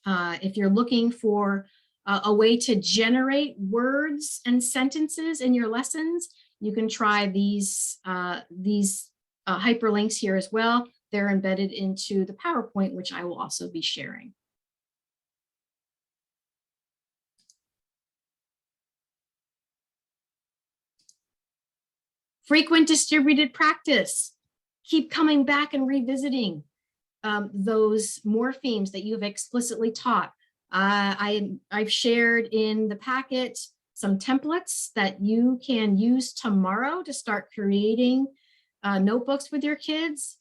Speaker 3: if you're looking for a way to generate words and sentences in your lessons, you can try these hyperlinks here as well. They're embedded into the PowerPoint, which I will also be sharing. Frequent distributed practice. Keep coming back and revisiting those morphemes that you've explicitly taught. I've shared in the packet some templates that you can use tomorrow to start creating notebooks with your kids.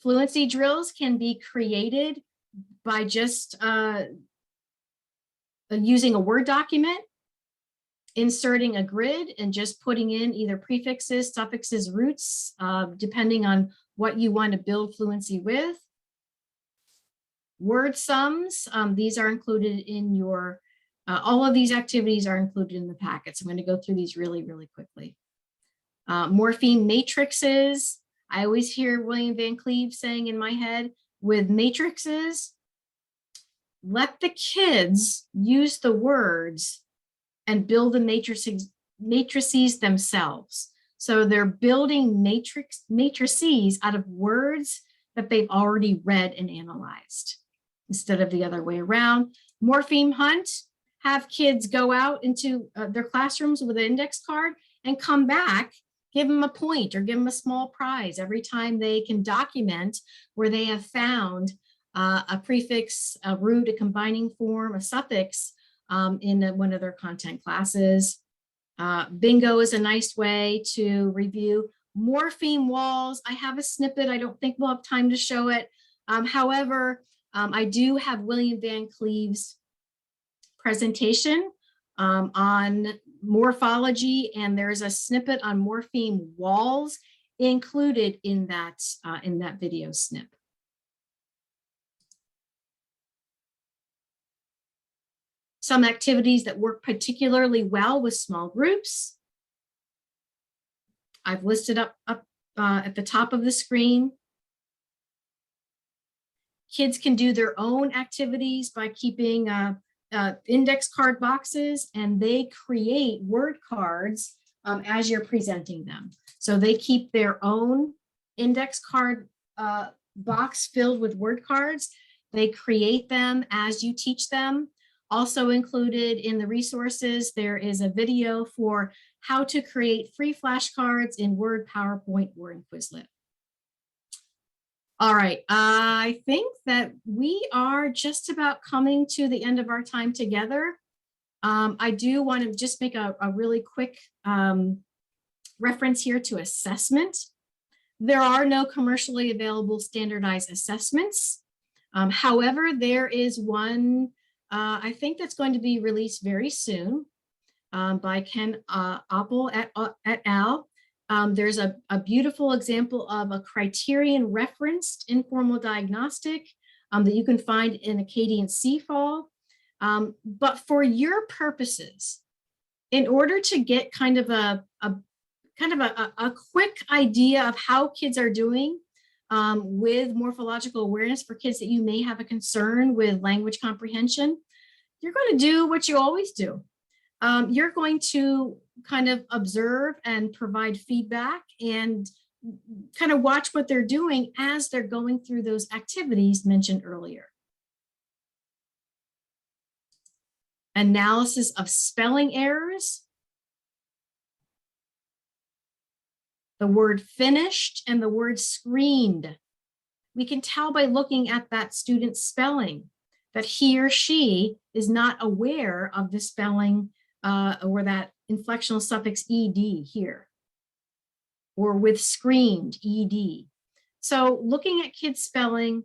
Speaker 3: Fluency drills can be created by just using a Word document, inserting a grid, and just putting in either prefixes, suffixes, roots, depending on what you want to build fluency with. Word sums, these are included in your, all of these activities are included in the packets. I'm going to go through these really, really quickly. Morpheme matrices. I always hear William Van Cleve saying in my head, with matrices, let the kids use the words and build the matrices themselves. So they're building matrices out of words that they've already read and analyzed, instead of the other way around. Morpheme hunt, have kids go out into their classrooms with an index card and come back, give them a point or give them a small prize every time they can document where they have found a prefix, a root, a combining form, a suffix in one of their content classes. Bingo is a nice way to review. Morpheme walls, I have a snippet. I don't think we'll have time to show it. However, I do have William Van Cleve's presentation on morphology, and there's a snippet on morpheme walls included in that video snip. Some activities that work particularly well with small groups. I've listed up at the top of the screen. Kids can do their own activities by keeping index card boxes, and they create word cards as you're presenting them. So they keep their own index card box filled with word cards. They create them as you teach them. Also included in the resources, there is a video for how to create free flashcards in Word, PowerPoint, or in Quizlet. All right, I think that we are just about coming to the end of our time together. I do want to just make a really quick reference here to assessment. There are no commercially available standardized assessments. However, there is one, I think that's going to be released very soon by Ken Oppel et al. There's a beautiful example of a criterion referenced informal diagnostic that you can find in Acadian CFAL. But for your purposes, in order to get kind of a quick idea of how kids are doing with morphological awareness for kids that you may have a concern with language comprehension, you're going to do what you always do. You're going to kind of observe and provide feedback and kind of watch what they're doing as they're going through those activities mentioned earlier. Analysis of spelling errors, the word finished and the word screened. We can tell by looking at that student's spelling that he or she is not aware of the spelling or that inflectional suffix ed here, or with screened ed. So looking at kids' spelling,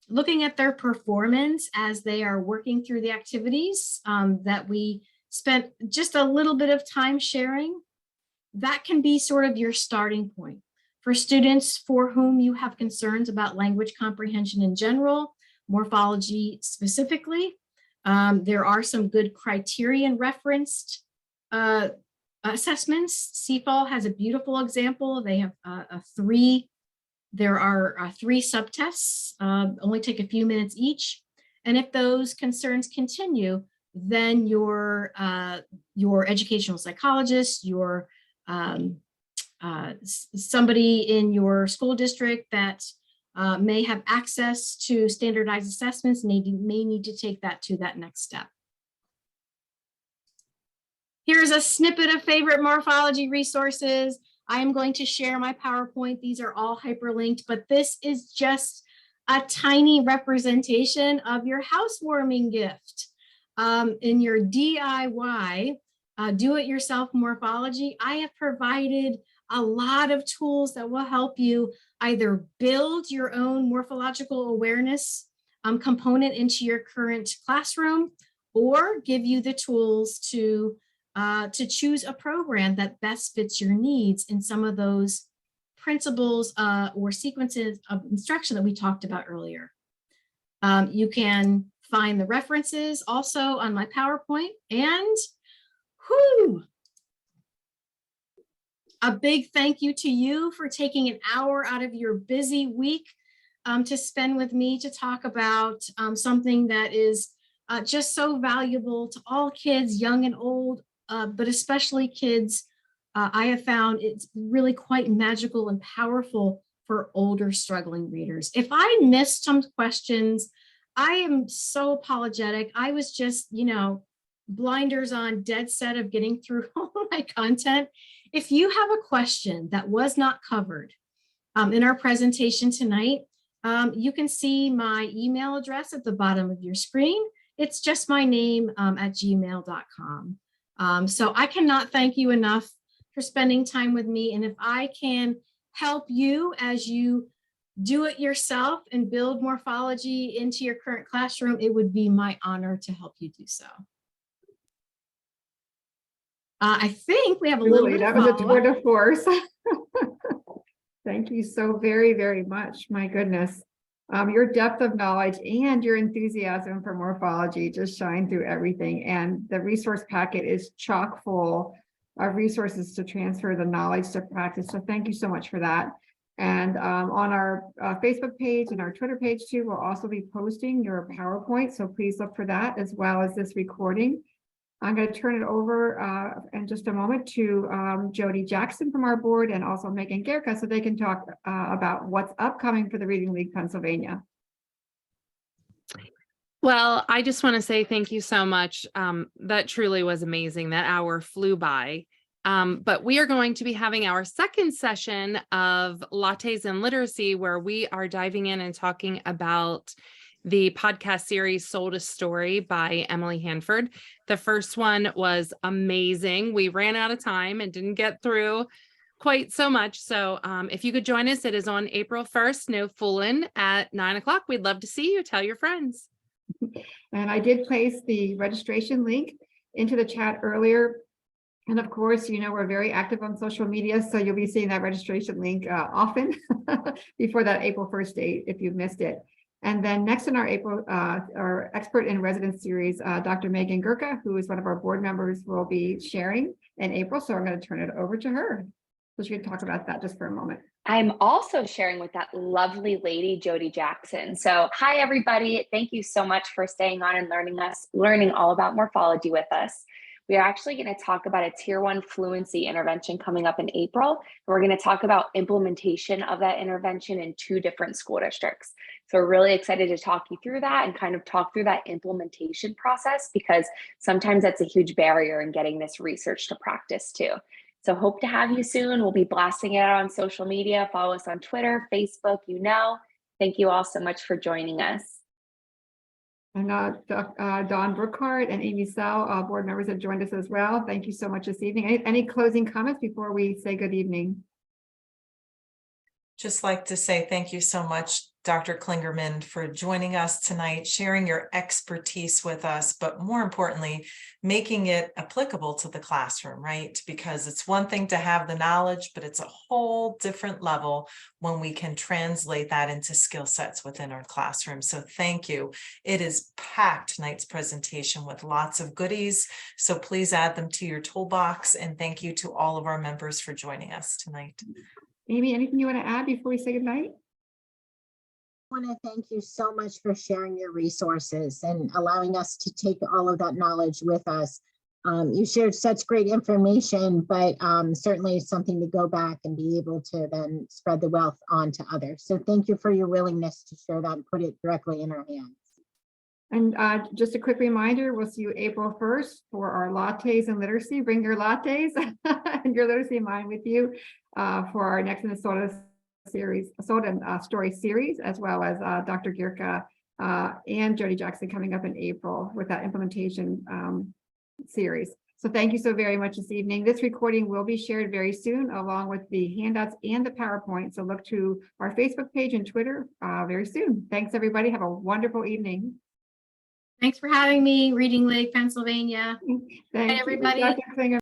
Speaker 3: looking at their performance as they are working through the activities that we spent just a little bit of time sharing, that can be sort of your starting point. For students for whom you have concerns about language comprehension in general, morphology specifically, there are some good criterion referenced assessments. CFAL has a beautiful example. They have there are three subtests, only take a few minutes each. And if those concerns continue, then your educational psychologist, your somebody in your school district that may have access to standardized assessments may need to take that to that next step. Here's a snippet of favorite morphology resources. I am going to share my PowerPoint. These are all hyperlinked, but this is just a tiny representation of your housewarming gift. In your DIY, do-it-yourself morphology, I have provided a lot of tools that will help you either build your own morphological awareness component into your current classroom, or give you the tools to choose a program that best fits your needs in some of those principles or sequences of instruction that we talked about earlier. You can find the references also on my PowerPoint, and a big thank you to you for taking an hour out of your busy week to spend with me to talk about something that is just so valuable to all kids, young and old, but especially kids. I have found it's really quite magical and powerful for older struggling readers. If I missed some questions, I am so apologetic. I was just, blinders on, dead set of getting through all my content. If you have a question that was not covered in our presentation tonight, you can see my email address at the bottom of your screen. It's just my name at gmail.com. So I cannot thank you enough for spending time with me. And if I can help you as you do it yourself and build morphology into your current classroom, it would be my honor to help you do so. I think we have a little bit of
Speaker 1: that was a tour
Speaker 3: follow-up.
Speaker 1: de force. Thank you so very, very much. My goodness. Your depth of knowledge and your enthusiasm for morphology just shine through everything. And the resource packet is chock full of resources to transfer the knowledge to practice. So thank you so much for that. And on our Facebook page and our Twitter page too, we'll also be posting your PowerPoint. So please look for that as well as this recording. I'm going to turn it over in just a moment to Jody Jackson from our board and also Megan Gerka so they can talk about what's upcoming for the Reading League Pennsylvania.
Speaker 5: Well, I just want to say thank you so much. That truly was amazing. That hour flew by. But we are going to be having our second session of Lattes and Literacy, where we are diving in and talking about the podcast series Sold a Story by Emily Hanford. The first one was amazing. We ran out of time and didn't get through quite so much. So if you could join us, it is on April 1st, no fooling, at 9 o'clock. We'd love to see you. Tell your friends.
Speaker 1: And I did place the registration link into the chat earlier. And of course, you know, we're very active on social media, so you'll be seeing that registration link often before that April 1st date if you've missed it. And then next in our expert in residence series, Dr. Megan Gurka, who is one of our board members, will be sharing in April. So I'm going to turn it over to her. So she can talk about that just for a moment.
Speaker 6: I'm also sharing with that lovely lady, Jody Jackson. So hi, everybody. Thank you so much for staying on and learning all about morphology with us. We are actually going to talk about a tier 1 fluency intervention coming up in April. We're going to talk about implementation of that intervention in 2 different school districts. So we're really excited to talk you through that and kind of talk through that implementation process, because sometimes that's a huge barrier in getting this research to practice too. So hope to have you soon. We'll be blasting it out on social media. Follow us on Twitter, Facebook, you know. Thank you all so much for joining us.
Speaker 1: And Dawn Brookhart and Amy Sell, board members, have joined us as well. Thank you so much this evening. Any closing comments before we say good evening?
Speaker 2: Just like to say thank you so much, Dr. Klingerman, for joining us tonight, sharing your expertise with us, but more importantly, making it applicable to the classroom, right? Because it's one thing to have the knowledge, but it's a whole different level when we can translate that into skill sets within our classroom. So thank you. It is packed, tonight's presentation, with lots of goodies. So please add them to your toolbox. And thank you to all of our members for joining us tonight.
Speaker 1: Amy, anything you want to add before we say goodnight?
Speaker 7: I want to thank you so much for sharing your resources and allowing us to take all of that knowledge with us. You shared such great information, but certainly something to go back and be able to then spread the wealth on to others. So thank you for your willingness to share that and put it directly in our hands.
Speaker 1: And just a quick reminder, we'll see you April 1st for our lattes and literacy. Bring your lattes and your literacy mind with you for our next in the soda story series, as well as Dr. Gierka and Jody Jackson coming up in April with that implementation series. So thank you so very much this evening. This recording will be shared very soon, along with the handouts and the PowerPoint. So look to our Facebook page and Twitter very soon. Thanks, everybody. Have a wonderful evening.
Speaker 3: Thanks for having me, Reading Lake, Pennsylvania.
Speaker 1: Thank
Speaker 3: everybody.
Speaker 1: you, Dr. Klinger.